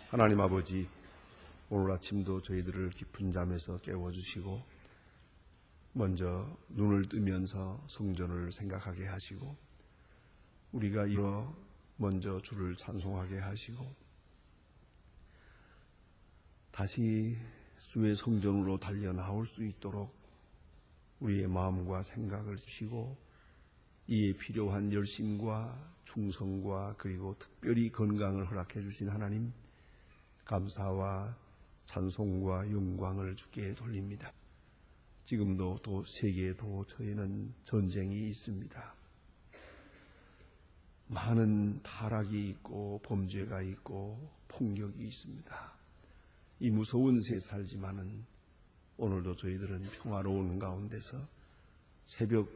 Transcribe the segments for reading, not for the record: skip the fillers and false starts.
하나님 아버지, 오늘 아침도 저희들을 깊은 잠에서 깨워주시고 먼저 눈을 뜨면서 성전을 생각하게 하시고 우리가 일어 먼저 주를 찬송하게 하시고 다시 주의 성전으로 달려 나올 수 있도록 우리의 마음과 생각을 주시고 이에 필요한 열심과 충성과 그리고 특별히 건강을 허락해 주신 하나님, 감사와 찬송과 영광을 주께 돌립니다. 지금도 또 세계 도처에는 전쟁이 있습니다. 많은 타락이 있고 범죄가 있고 폭력이 있습니다. 이 무서운 세상에 살지만은 오늘도 저희들은 평화로운 가운데서 새벽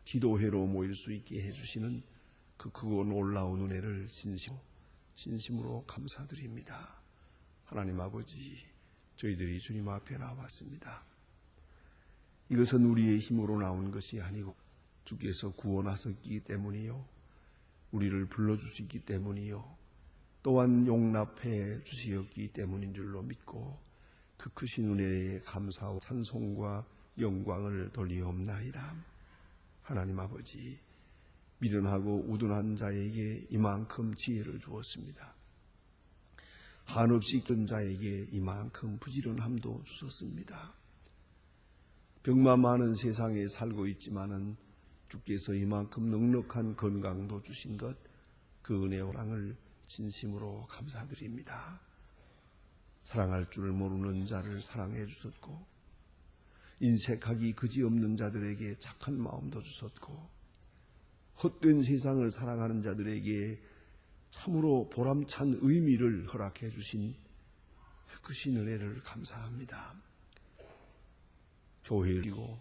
기도회로 모일 수 있게 해주시는 그 크고 놀라운 은혜를 진심으로 감사드립니다. 하나님 아버지, 저희들이 주님 앞에 나왔습니다. 이것은 우리의 힘으로 나온 것이 아니고 주께서 구원하셨기 때문이요, 우리를 불러주시기 때문이요, 또한 용납해 주시었기 때문인 줄로 믿고 그 크신 은혜에 감사와 찬송과 영광을 돌리옵나이다. 하나님 아버지, 미련하고 우둔한 자에게 이만큼 지혜를 주었습니다. 한없이 큰 자에게 이만큼 부지런함도 주셨습니다. 병만 많은 세상에 살고 있지만은 주께서 이만큼 넉넉한 건강도 주신 것, 그 은혜를 진심으로 감사드립니다. 사랑할 줄 모르는 자를 사랑해 주셨고 인색하기 그지없는 자들에게 착한 마음도 주셨고 헛된 세상을 살아가는 자들에게 참으로 보람찬 의미를 허락해 주신 크신 은혜를 감사합니다. 교회를 주시고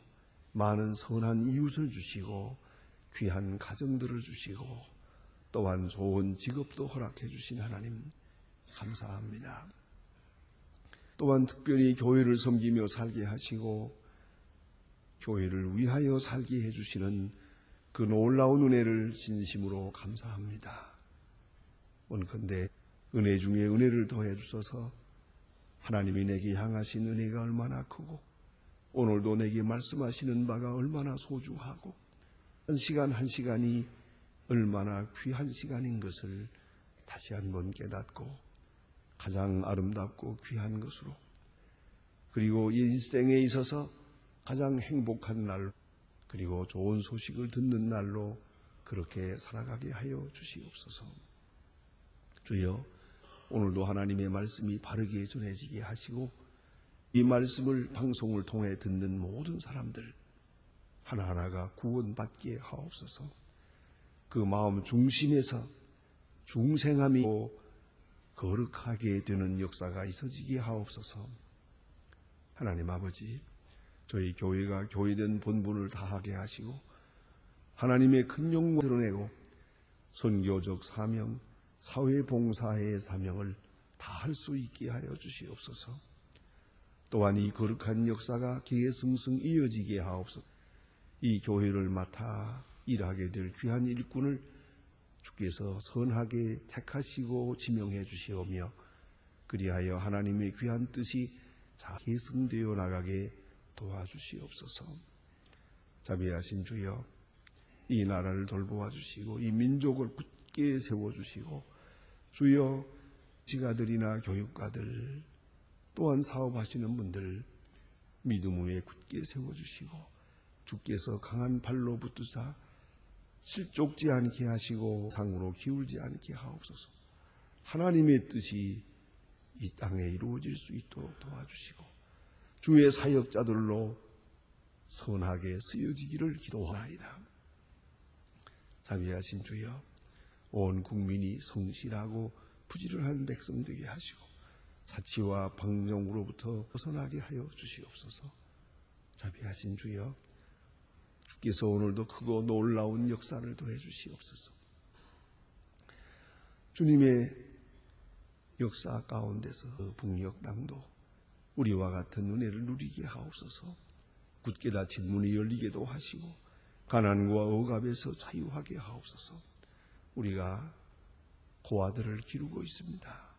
많은 선한 이웃을 주시고 귀한 가정들을 주시고 또한 좋은 직업도 허락해 주신 하나님 감사합니다. 또한 특별히 교회를 섬기며 살게 하시고 교회를 위하여 살게 해주시는 그 놀라운 은혜를 진심으로 감사합니다. 원컨대 은혜 중에 은혜를 더해 주셔서 하나님이 내게 향하신 은혜가 얼마나 크고 오늘도 내게 말씀하시는 바가 얼마나 소중하고 한 시간 한 시간이 얼마나 귀한 시간인 것을 다시 한번 깨닫고 가장 아름답고 귀한 것으로 그리고 인생에 있어서 가장 행복한 날 그리고 좋은 소식을 듣는 날로 그렇게 살아가게 하여 주시옵소서. 주여, 오늘도 하나님의 말씀이 바르게 전해지게 하시고 이 말씀을 방송을 통해 듣는 모든 사람들 하나하나가 구원받게 하옵소서. 그 마음 중심에서 중생함이 거룩하게 되는 역사가 있어지게 하옵소서. 하나님 아버지, 저희 교회가 교회된 본분을 다하게 하시고 하나님의 큰 영광을 드러내고 선교적 사명, 사회봉사의 사명을 다할 수 있게 하여 주시옵소서. 또한 이 거룩한 역사가 기계승승 이어지게 하옵소서. 이 교회를 맡아 일하게 될 귀한 일꾼을 주께서 선하게 택하시고 지명해 주시오며 그리하여 하나님의 귀한 뜻이 잘 계승되어 나가게 도와주시옵소서. 자비하신 주여, 이 나라를 돌보아 주시고 이 민족을 굳게 세워주시고 주여, 지가들이나 교육가들 또한 사업하시는 분들 믿음 위에 굳게 세워주시고 주께서 강한 발로 붙드사 실족지 않게 하시고 상으로 기울지 않게 하옵소서. 하나님의 뜻이 이 땅에 이루어질 수 있도록 도와주시고 주의 사역자들로 선하게 쓰여지기를 기도하나이다. 자비하신 주여, 온 국민이 성실하고 부지런한 백성 되게 하시고 사치와 방종으로부터 벗어나게 하여 주시옵소서. 자비하신 주여, 주께서 오늘도 크고 놀라운 역사를 더해 주시옵소서. 주님의 역사 가운데서 북녘 땅도 우리와 같은 은혜를 누리게 하옵소서. 굳게 닫힌 문이 열리게도 하시고 가난과 억압에서 자유하게 하옵소서. 우리가 고아들을 기르고 있습니다.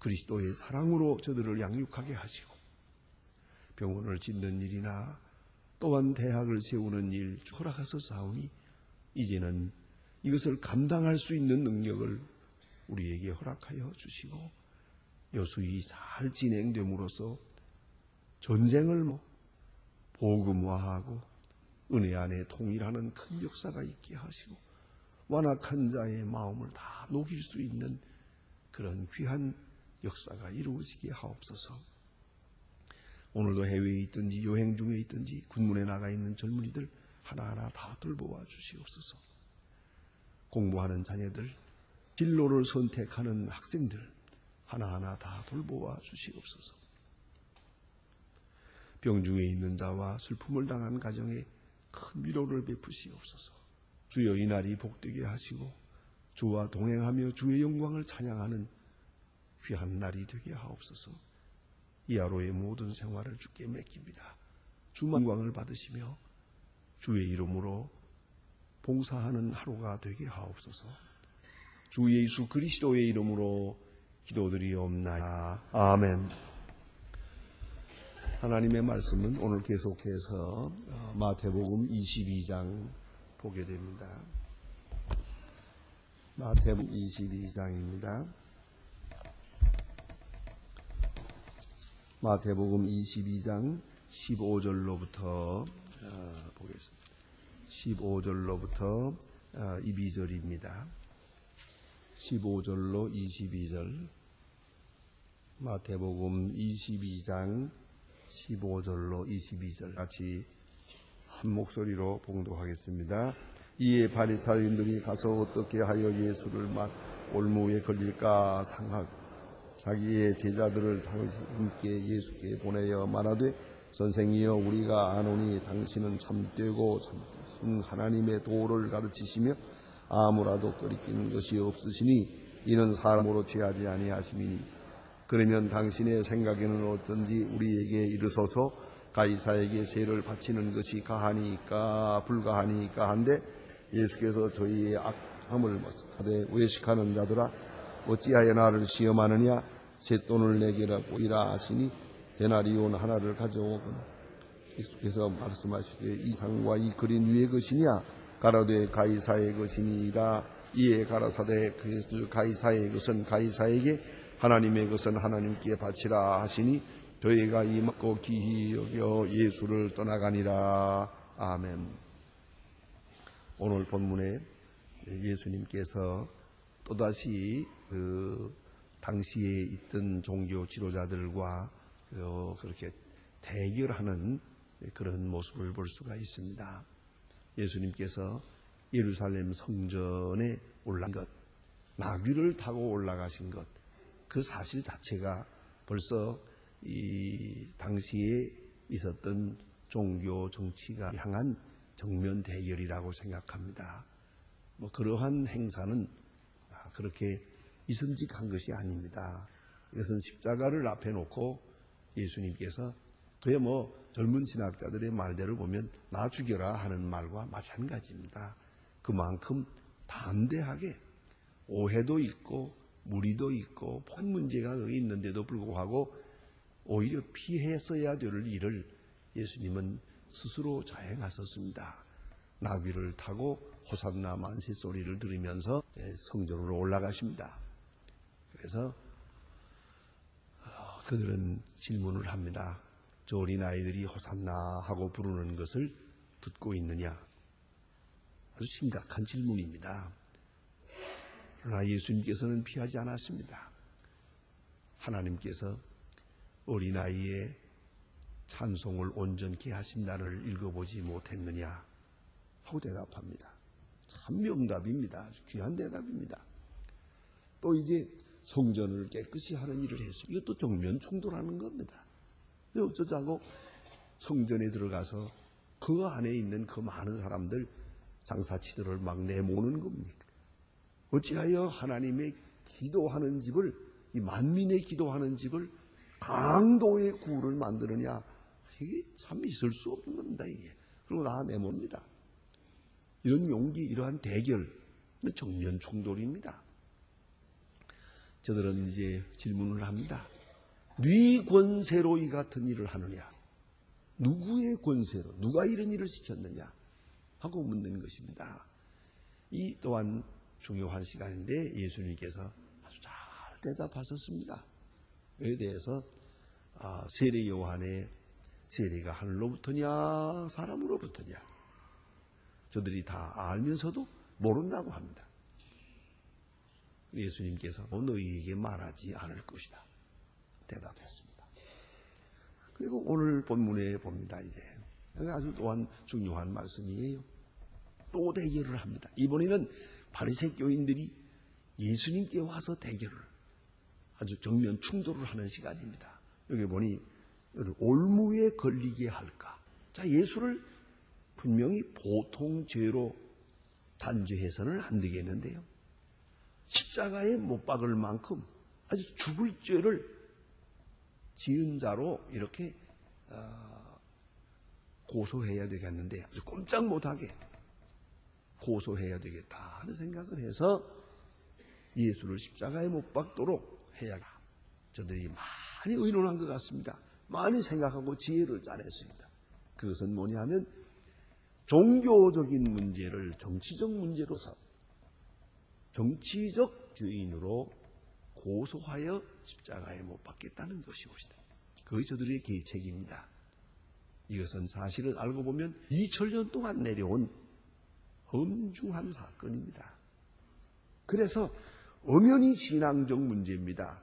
그리스도의 사랑으로 저들을 양육하게 하시고 병원을 짓는 일이나 또한 대학을 세우는 일 허락하셨사오니 이제는 이것을 감당할 수 있는 능력을 우리에게 허락하여 주시고 여수이 잘 진행됨으로써 전쟁을 복음화하고 은혜 안에 통일하는 큰 역사가 있게 하시고 완악한 자의 마음을 다 녹일 수 있는 그런 귀한 역사가 이루어지게 하옵소서. 오늘도 해외에 있든지 여행 중에 있든지 군문에 나가 있는 젊은이들 하나하나 다 돌보아 주시옵소서. 공부하는 자녀들, 진로를 선택하는 학생들 하나하나 다 돌보아 주시옵소서. 병중에 있는 자와 슬픔을 당한 가정에 큰 위로를 베푸시옵소서. 주여 이 날이 복되게 하시고 주와 동행하며 주의 영광을 찬양하는 귀한 날이 되게 하옵소서. 이 하루의 모든 생활을 주께 맡깁니다. 주만 영광을 받으시며 주의 이름으로 봉사하는 하루가 되게 하옵소서. 주 예수 그리스도의 이름으로 기도드리옵나이다. 아멘. 하나님의 말씀은 오늘 계속해서 마태복음 22장 보게 됩니다. 마태복음 22장입니다. 마태복음 22장 15절로부터 보겠습니다. 15절로부터 22절입니다. 15절로 22절 마태복음 22장 15절로 22절 같이 한 목소리로 봉독하겠습니다. 이에 바리사인들이 가서 어떻게 하여 예수를 올무에 걸릴까 상하고 자기의 제자들을 함께 예수께 보내어 말하되 선생이여 우리가 아노니 당신은 참되고 참되신 하나님의 도를 가르치시며 아무라도 꺼리끼는 것이 없으시니 이는 사람으로 취하지 아니하심이니 그러면 당신의 생각에는 어떤지 우리에게 이르소서. 가이사에게 세를 바치는 것이 가하니까 불가하니까 한데 예수께서 저희의 악함을 하되 외식하는 자들아 어찌하여 나를 시험하느냐. 쇳돈을 내게라 보이라 하시니 데나리온 하나를 가져오곤 예수께서 말씀하시되 이 상과 이 그린 위의 것이냐. 가라되 가이사의 것이니이다. 이에 가라사대 그래서 가이사의 것은 가이사에게 하나님의 것은 하나님께 바치라 하시니 저희가 이 먹고 기히 여겨 예수를 떠나가니라. 아멘. 오늘 본문에 예수님께서 또다시 당시에 있던 종교 지도자들과 그렇게 대결하는 그런 모습을 볼 수가 있습니다. 예수님께서 예루살렘 성전에 올라간 것, 나귀를 타고 올라가신 것, 그 사실 자체가 벌써 이 당시에 있었던 종교 정치가 향한 정면 대결이라고 생각합니다. 그러한 행사는 그렇게 이성직한 것이 아닙니다. 이것은 십자가를 앞에 놓고 예수님께서 그야 젊은 신학자들의 말대로 보면 나 죽여라 하는 말과 마찬가지입니다. 그만큼 담대하게 오해도 있고 무리도 있고 폰 문제가 있는데도 불구하고 오히려 피했어야 될 일을 예수님은 스스로 자행하셨습니다. 나귀를 타고 호산나 만세 소리를 들으면서 성전으로 올라가십니다. 그래서 그들은 질문을 합니다. 저 어린아이들이 호산나 하고 부르는 것을 듣고 있느냐. 아주 심각한 질문입니다. 그러나 예수님께서는 피하지 않았습니다. 하나님께서 어린아이의 찬송을 온전케 하신다를 읽어보지 못했느냐 하고 대답합니다. 참 명답입니다. 귀한 대답입니다. 또 이제 성전을 깨끗이 하는 일을 했습니다. 이것도 정면 충돌하는 겁니다. 어쩌자고 성전에 들어가서 그 안에 있는 그 많은 사람들 장사치들을 막 내모는 겁니까? 어찌하여 하나님의 기도하는 집을, 이 만민의 기도하는 집을 강도의 구를 만드느냐. 이게 참 있을 수 없는 겁니다. 이게. 그리고 다 내모입니다. 이런 용기, 이러한 대결은 정면 충돌입니다. 저들은 이제 질문을 합니다. 네 권세로 이 같은 일을 하느냐? 누구의 권세로? 누가 이런 일을 시켰느냐? 하고 묻는 것입니다. 이 또한 중요한 시간인데 예수님께서 아주 잘 대답하셨습니다. 그에 대해서 세례 요한의 세례가 하늘로부터냐 사람으로부터냐 저들이 다 알면서도 모른다고 합니다. 예수님께서 너희에게 말하지 않을 것이다 대답했습니다. 그리고 오늘 본문에 봅니다. 이제 아주 또한 중요한 말씀이에요. 또 대결을 합니다. 이번에는 바리새교인들이 예수님께 와서 대결을 아주 정면 충돌을 하는 시간입니다. 여기 보니 올무에 걸리게 할까? 자, 예수를 분명히 보통 죄로 단죄해서는 안 되겠는데요. 십자가에 못 박을 만큼 아주 죽을 죄를 지은 자로 이렇게 고소해야 되겠는데 아주 꼼짝 못하게 고소해야 되겠다 하는 생각을 해서 예수를 십자가에 못 박도록 해야겠다. 저들이 많이 의논한 것 같습니다. 많이 생각하고 지혜를 짜냈습니다. 그것은 뭐냐면 종교적인 문제를 정치적 문제로서 정치적 죄인으로 고소하여 십자가에 못 박겠다는 것이옵니다. 그게 저들의 계책입니다. 이것은 사실은 알고 보면 2000년 동안 내려온 엄중한 사건입니다. 그래서 엄연히 신앙적 문제입니다.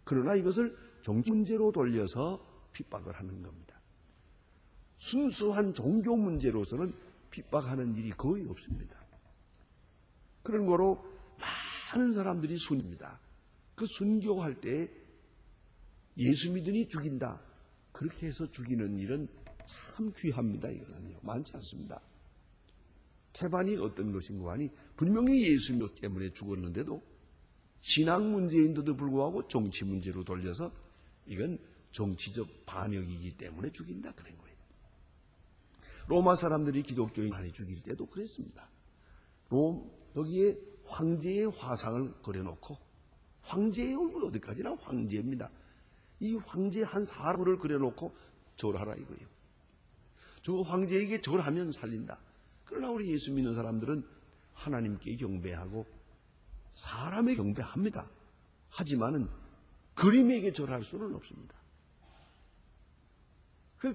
그러나 이것을 정치 문제로 돌려서 핍박을 하는 겁니다. 순수한 종교 문제로서는 핍박하는 일이 거의 없습니다. 그런 거로 많은 사람들이 순입니다. 그 순교할 때 예수 믿으니 죽인다. 그렇게 해서 죽이는 일은 참 귀합니다. 이거는요. 많지 않습니다. 태반이 어떤 것인가 하니 분명히 예수 믿 때문에 죽었는데도 신앙 문제인데도 불구하고 정치 문제로 돌려서 이건 정치적 반역이기 때문에 죽인다 그런 거예요. 로마 사람들이 기독교인 많이 죽일 때도 그랬습니다. 여기에 황제의 화상을 그려놓고 황제의 얼굴 어디까지나 황제입니다. 이 황제 한 사람을 그려놓고 절하라 이거예요. 저 황제에게 절하면 살린다. 그러나 우리 예수 믿는 사람들은 하나님께 경배하고 사람에 경배합니다. 하지만은 그림에게 절할 수는 없습니다. 그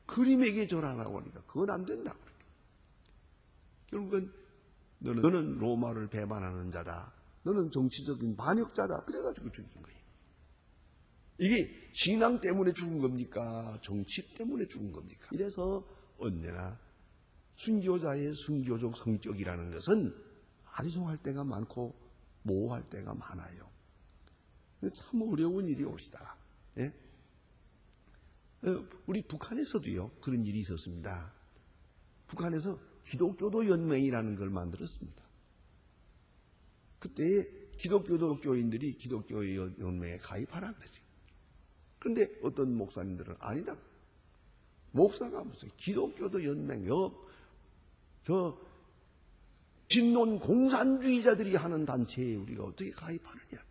그림에게 절하라고 하니까 그건 안 된다. 결국은 너는 로마를 배반하는 자다. 너는 정치적인 반역자다. 그래가지고 죽인 거예요. 이게 신앙 때문에 죽은 겁니까? 정치 때문에 죽은 겁니까? 이래서 언제나 순교자의 순교적 성격이라는 것은 아리송할 때가 많고 모호할 때가 많아요. 참 어려운 일이 옵시다. 예? 우리 북한에서도요 그런 일이 있었습니다. 북한에서 기독교도 연맹이라는 걸 만들었습니다. 그때 기독교도 교인들이 기독교 연맹에 가입하라 그랬어요. 그런데 어떤 목사님들은 아니다. 목사가 무슨 기독교도 연맹, 저 진논 공산주의자들이 하는 단체에 우리가 어떻게 가입하느냐.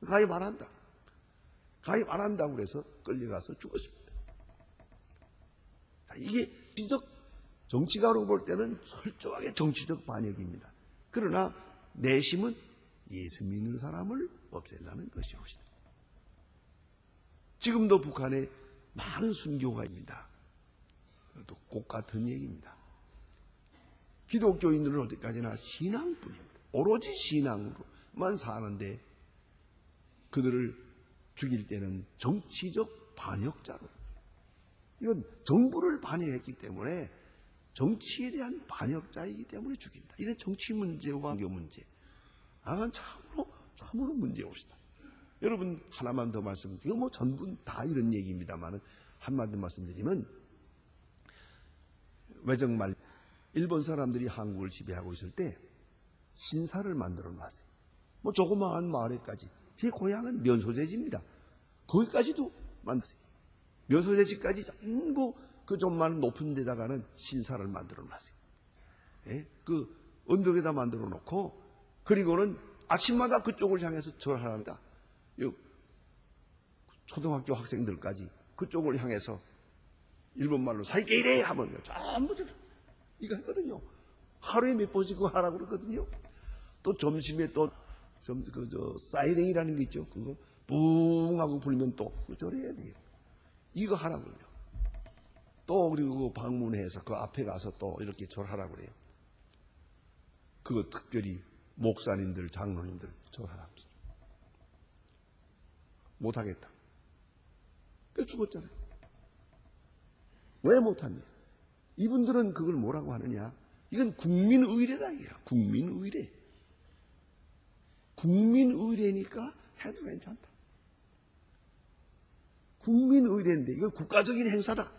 가입 안 한다. 가입 안 한다고 그래서 끌려가서 죽었습니다. 자, 이게 정치가로 볼 때는 철저하게 정치적 반역입니다. 그러나 내심은 예수 믿는 사람을 없애려는 것이옵니다. 지금도 북한에 많은 순교가 있습니다. 또 꼭 같은 얘기입니다. 기독교인들은 어디까지나 신앙뿐입니다. 오로지 신앙으로만 사는데 그들을 죽일 때는 정치적 반역자로 이건 정부를 반역했기 때문에 정치에 대한 반역자이기 때문에 죽인다. 이런 정치 문제와 종교 문제. 그건 참으로 문제옵시다. 여러분 하나만 더 말씀드리고 뭐 전부 다 이런 얘기입니다만 한마디 말씀드리면 외정말 일본 사람들이 한국을 지배하고 있을 때 신사를 만들어 놨어요. 뭐 조그마한 마을에까지. 제 고향은 면소재지입니다. 거기까지도 만들었어요. 면소재지까지 전부 그 좀만 높은 데다가는 신사를 만들어 놨어요. 예? 그 언덕에다 만들어 놓고 그리고는 아침마다 그쪽을 향해서 절하랍니다. 초등학교 학생들까지 그쪽을 향해서 일본말로 사이게이레 하면 전부 이거 했거든요. 하루에 몇 번씩 그거 하라고 그러거든요. 또 점심에 또 사이렌이라는 게 있죠. 그거 뿡 하고 불면 또 절해야 돼요. 이거 하라고요. 또 그리고 방문해서 그 앞에 가서 또 이렇게 절하라고 그래요. 그거 특별히 목사님들, 장로님들 절하라고. 못하겠다. 그 죽었잖아요. 왜 못하냐? 이분들은 그걸 뭐라고 하느냐? 이건 국민의례다 이게요. 국민의례. 국민의례니까 해도 괜찮다. 국민의례인데 이건 국가적인 행사다.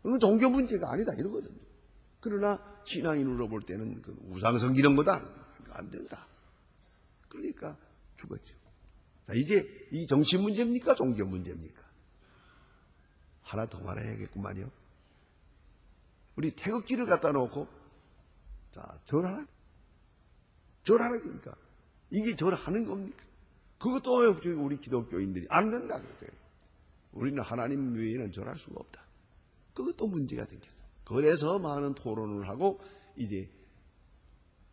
이건 종교 문제가 아니다 이러거든요. 그러나 신앙인으로 볼 때는 그 우상성 이런 거다. 안 된다. 그러니까 죽었죠. 자, 이제 이 정신 문제입니까? 종교 문제입니까? 하나 더 말해야겠구만요. 우리 태극기를 갖다 놓고 자, 절하라. 절하라니까. 이게 절하는 겁니까? 그것도 우리 기독교인들이 안 된다 그러세요. 우리는 하나님 외에는 절할 수가 없다. 그것도 문제가 생겼어. 그래서 많은 토론을 하고 이제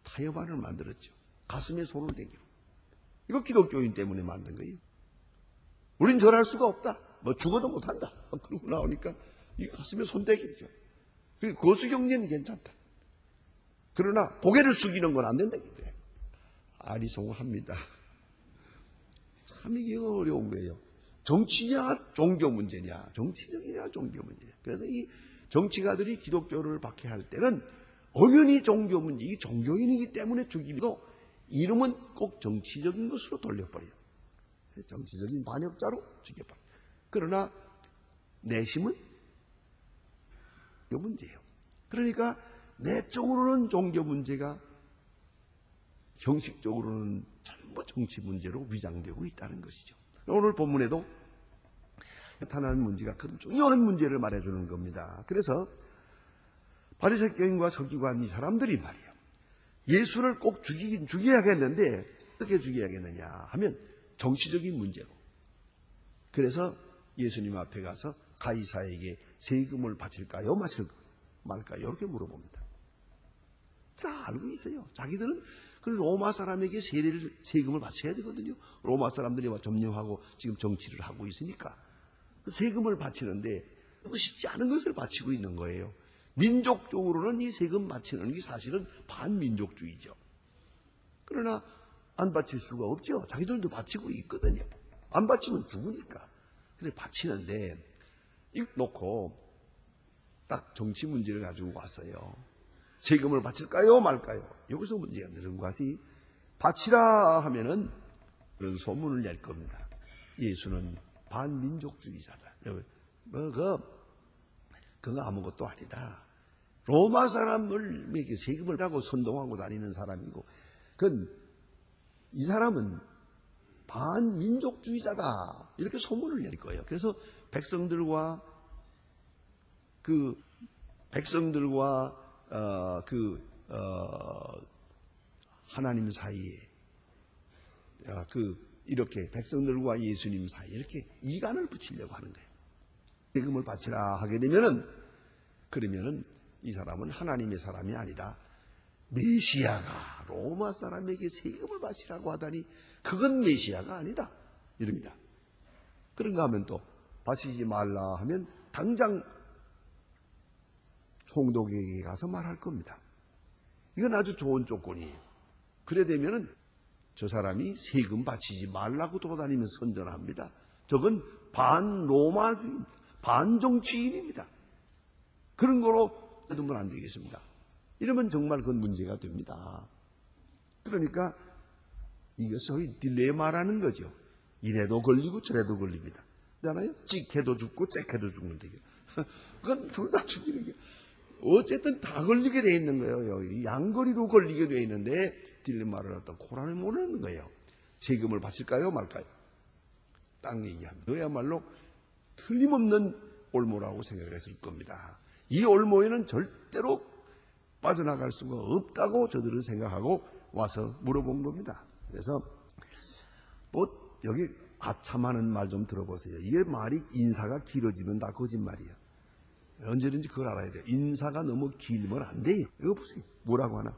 타협안을 만들었죠. 가슴에 손을 대기로. 이거 기독교인 때문에 만든 거예요. 우린 절할 수가 없다. 뭐 죽어도 못한다. 그러고 나오니까 이 가슴에 손대기죠. 그리고 거수경제는 괜찮다. 그러나 고개를 숙이는 건 안 된다. 아리송합니다. 참 이게 어려운 거예요. 정치냐 종교 문제냐, 정치적이냐 종교 문제냐. 그래서 이 정치가들이 기독교를 박해할 때는 엄연히 종교 문제, 이 종교인이기 때문에 죽이도 이름은 꼭 정치적인 것으로 돌려버려요. 정치적인 반역자로 죽여버려요. 그러나 내심은 종교 문제예요. 그러니까 내적으로는 종교 문제가 형식적으로는 전부 정치 문제로 위장되고 있다는 것이죠. 오늘 본문에도 나타나는 문제가 그런 중요한 문제를 말해주는 겁니다. 그래서 바리새교인과 서기관 이 사람들이 말이에요. 예수를 꼭 죽이긴 죽여야겠는데 어떻게 죽여야겠느냐 하면 정치적인 문제로. 그래서 예수님 앞에 가서 가이사에게 세금을 바칠까요? 말까요? 이렇게 물어봅니다. 다 알고 있어요. 자기들은 그 로마 사람에게 세금을 바쳐야 되거든요. 로마 사람들이 점령하고 지금 정치를 하고 있으니까 세금을 바치는데 쉽지 않은 것을 바치고 있는 거예요. 민족적으로는 이 세금 바치는 게 사실은 반민족주의죠. 그러나 안 바칠 수가 없죠. 자기들도 바치고 있거든요. 안 바치면 죽으니까. 근데 바치는데 이 놓고 딱 정치 문제를 가지고 왔어요. 세금을 바칠까요? 말까요? 여기서 문제가 되는 것이 바치라 하면은 그런 소문을 낼 겁니다. 예수는 반민족주의자다. 그거 아무것도 아니다. 로마 사람을 이렇게 세금을 하고 선동하고 다니는 사람이고, 이 사람은 반민족주의자다. 이렇게 소문을 낼 거예요. 그래서 백성들과 하나님 사이에 이렇게 백성들과 예수님 사이에 이렇게 이간을 붙이려고 하는 거예요. 세금을 바치라 하게 되면은 그러면은 이 사람은 하나님의 사람이 아니다. 메시아가 로마 사람에게 세금을 바치라고 하다니 그건 메시아가 아니다. 이럽니다. 그런가 하면 또 바치지 말라 하면 당장 총독에게 가서 말할 겁니다. 이건 아주 좋은 조건이에요. 그래 되면은 저 사람이 세금 바치지 말라고 돌아다니면서 선전합니다. 저건 반로마주의입니다. 반정치인입니다. 그런 거로 두면 안 되겠습니다. 이러면 정말 그건 문제가 됩니다. 그러니까 이게 소위 딜레마라는 거죠. 이래도 걸리고 저래도 걸립니다. 그렇잖아요? 찍해도 죽고 째해도 죽는데 그건 둘 다 죽이는 게 어쨌든 다 걸리게 돼 있는 거예요. 양거리로 걸리게 돼 있는데 딜레마를 어떤 고난을 못 내는 거예요. 세금을 바칠까요? 말까요? 딱 얘기합니다. 그야말로 틀림없는 올모라고 생각했을 겁니다. 이 올모에는 절대로 빠져나갈 수가 없다고 저들은 생각하고 와서 물어본 겁니다. 그래서 여기 아참하는 말 좀 들어보세요. 이게 말이 인사가 길어지면 다 거짓말이에요. 언제든지 그걸 알아야 돼요. 인사가 너무 길면 안 돼요. 이거 보세요. 뭐라고 하나?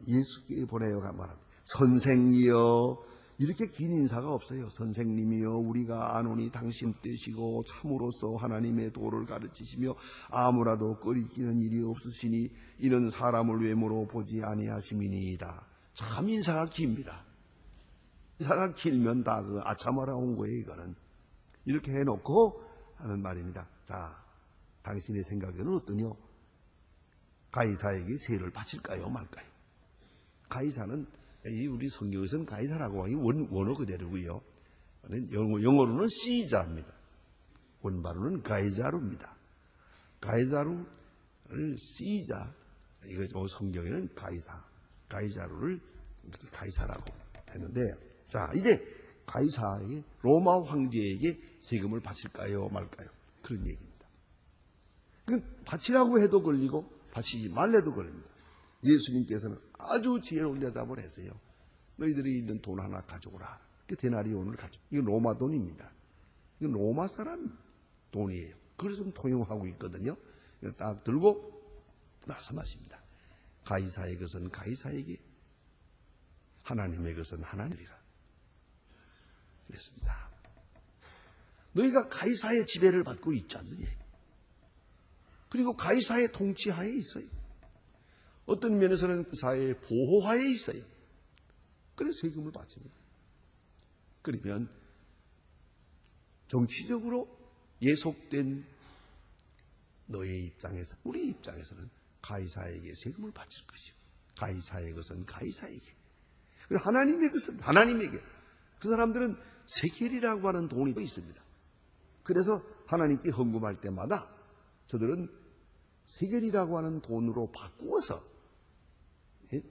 예수께 보내요 말합니다. 선생이여, 이렇게 긴 인사가 없어요. 선생님이여, 우리가 아노니 당신 뜻이고 참으로서 하나님의 도를 가르치시며 아무라도 꺼리끼는 일이 없으시니 이는 사람을 외모로 보지 아니하심이니이다. 참 인사가 깁니다. 인사가 길면 다 그 아참하라 온 거예요. 이거는 이렇게 해놓고 하는 말입니다. 자, 당신의 생각에는 어떠냐? 가이사에게 세를 바칠까요 말까요? 가이사는 우리 성경에서는 가이사라고 하기 원어 그대로고요. 영어로는 시자입니다. 원바로는 가이자루입니다. 가이자루를 시자, 이거 성경에는 가이자루를 가이사라고 했는데, 자, 이제 가이사에게, 로마 황제에게 세금을 바칠까요 말까요? 그런 얘기입니다. 바치라고 해도 걸리고 바치지 말래도 걸립니다. 예수님께서는 아주 지혜로운 대답을 했어요. 너희들이 있는 돈 하나 가져오라. 데나리온을 가져. 이건 로마 돈입니다. 이건 로마 사람 돈이에요. 그걸 좀 통용하고 있거든요. 딱 들고 말씀하십니다. 가이사의 것은 가이사에게, 하나님의 것은 하나님이라. 그랬습니다. 너희가 가이사의 지배를 받고 있지 않느냐. 그리고 가이사의 통치하에 있어요. 어떤 면에서는 가이사의 보호하에 있어요. 그래서 세금을 바칩니다. 그러면 정치적으로 예속된 너의 입장에서, 우리 입장에서는 가이사에게 세금을 바칠 것이요, 가이사의 것은 가이사에게, 그리고 하나님의 것은 하나님에게. 그 사람들은 세겔이라고 하는 돈이 있습니다. 그래서 하나님께 헌금할 때마다 저들은 세겔이라고 하는 돈으로 바꾸어서,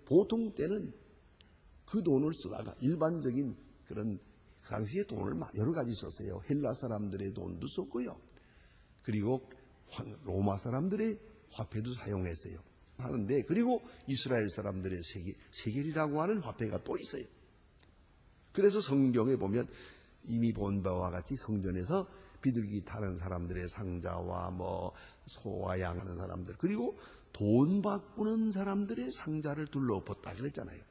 보통 때는 그 돈을 쓰다가 일반적인 그런 그 당시에 돈을 여러 가지 썼어요. 헬라 사람들의 돈도 썼고요. 그리고 로마 사람들의 화폐도 사용했어요. 하는데, 그리고 이스라엘 사람들의 세겔이라고 하는 화폐가 또 있어요. 그래서 성경에 보면 이미 본 바와 같이 성전에서 비둘기 타는 사람들의 상자와 소와 양 하는 사람들, 그리고 돈 바꾸는 사람들의 상자를 둘러엎었다 그랬잖아요.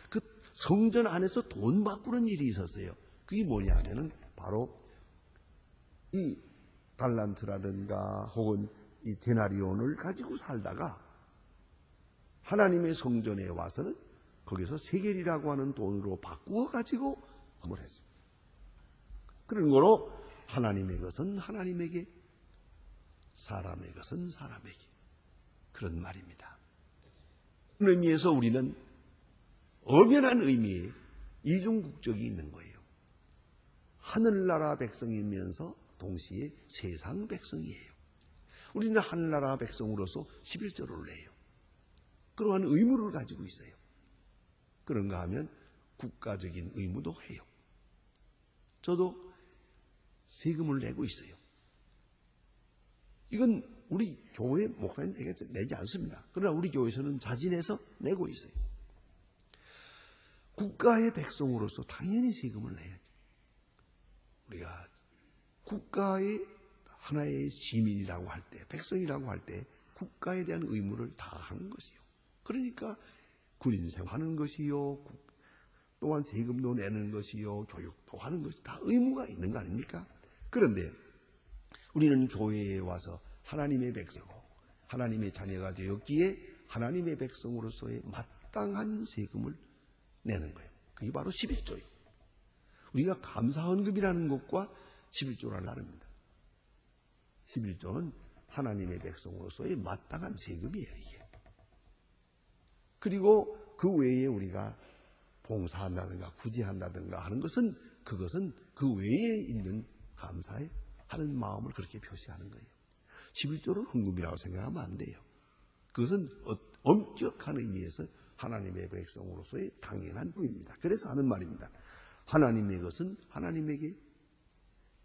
그 성전 안에서 돈 바꾸는 일이 있었어요. 그게 뭐냐 하면은 바로 이 달란트라든가 혹은 이 데나리온을 가지고 살다가 하나님의 성전에 와서는 거기서 세겔이라고 하는 돈으로 바꾸어 가지고 헌금을 했습니다. 그런 거로 하나님의 것은 하나님에게, 사람의 것은 사람에게, 그런 말입니다. 그런 의미에서 우리는 엄연한 의미의 이중국적이 있는 거예요. 하늘나라 백성이면서 동시에 세상 백성이에요. 우리는 하늘나라 백성으로서 11조를 내요. 그러한 의무를 가지고 있어요. 그런가 하면 국가적인 의무도 해요. 저도 세금을 내고 있어요. 이건 우리 교회 목사님에게 내지 않습니다. 그러나 우리 교회에서는 자진해서 내고 있어요. 국가의 백성으로서 당연히 세금을 내야죠. 우리가 국가의 하나의 시민이라고 할 때, 백성이라고 할 때 국가에 대한 의무를 다하는 것이요. 그러니까 군인 생활하는 것이요, 또한 세금도 내는 것이요, 교육도 하는 것이 다 의무가 있는 거 아닙니까? 그런데 우리는 교회에 와서 하나님의 백성이고 하나님의 자녀가 되었기에 하나님의 백성으로서의 마땅한 세금을 내는 거예요. 그게 바로 11조예요. 우리가 감사헌금이라는 것과 11조를 나눕니다. 11조는 하나님의 백성으로서의 마땅한 세금이에요, 이게. 그리고 그 외에 우리가 봉사한다든가 구제한다든가 하는 것은, 그것은 그 외에 있는 감사에 하는 마음을 그렇게 표시하는 거예요. 11조를 헌금이라고 생각하면 안 돼요. 그것은 엄격한 의미에서 하나님의 백성으로서의 당연한 부입니다. 그래서 하는 말입니다. 하나님의 것은 하나님에게,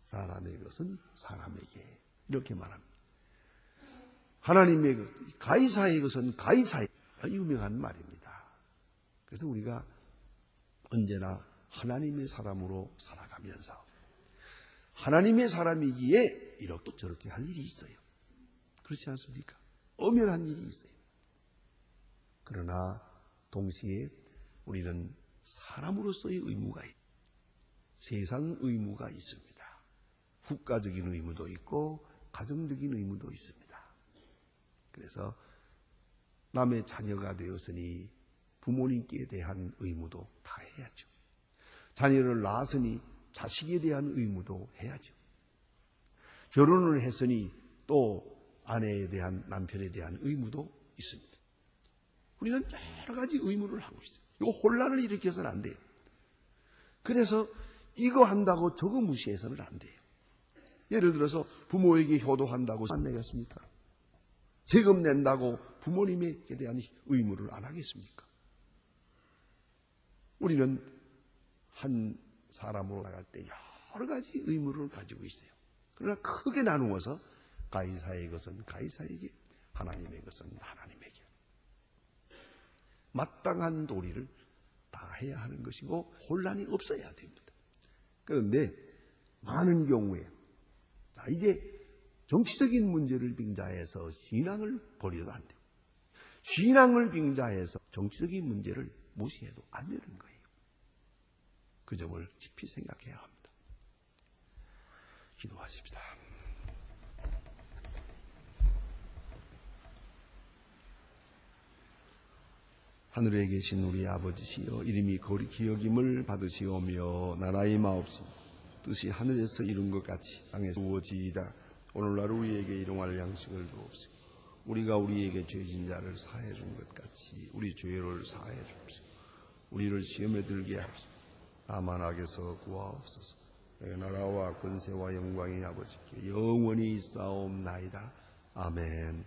사람의 것은 사람에게, 이렇게 말합니다. 하나님의 것, 가이사의 것은 가이사에게, 유명한 말입니다. 그래서 우리가 언제나 하나님의 사람으로 살아가면서 하나님의 사람이기에 이렇게 저렇게 할 일이 있어요. 그렇지 않습니까? 엄연한 일이 있어요. 그러나 동시에 우리는 사람으로서의 의무가 있고 세상 의무가 있습니다. 국가적인 의무도 있고 가정적인 의무도 있습니다. 그래서 남의 자녀가 되었으니 부모님께 대한 의무도 다 해야죠. 자녀를 낳았으니 자식에 대한 의무도 해야죠. 결혼을 했으니 또 아내에 대한, 남편에 대한 의무도 있습니다. 우리는 여러 가지 의무를 하고 있어요. 이거 혼란을 일으켜서는 안 돼요. 그래서 이거 한다고 저거 무시해서는 안 돼요. 예를 들어서 부모에게 효도한다고 안 내겠습니까? 세금 낸다고 부모님에 대한 의무를 안 하겠습니까? 우리는 한 사람으로 나갈 때 여러 가지 의무를 가지고 있어요. 그러나 크게 나누어서 가이사의 것은 가이사에게, 하나님의 것은 하나님에게. 마땅한 도리를 다 해야 하는 것이고 혼란이 없어야 됩니다. 그런데 많은 경우에 이제 정치적인 문제를 빙자해서 신앙을 버려도 안 돼요. 신앙을 빙자해서 정치적인 문제를 무시해도 안 되는 거예요. 그 점을 깊이 생각해야 합니다. 기도하십시다. 하늘에 계신 우리 아버지시여, 이름이 거리 기억임을 받으시오며 나라의 마옵시며 뜻이 하늘에서 이룬 것 같이 땅에서 이루어지이다. 오늘날 우리에게 일용할 양식을 주옵시고 우리가 우리에게 죄진 자를 사해 준 것 같이 우리 죄를 사해 주옵시고 우리를 시험에 들게 하옵시고 다만 악에서 구하옵소서. 내 나라와 권세와 영광이 아버지께 영원히 있사옵나이다. 아멘.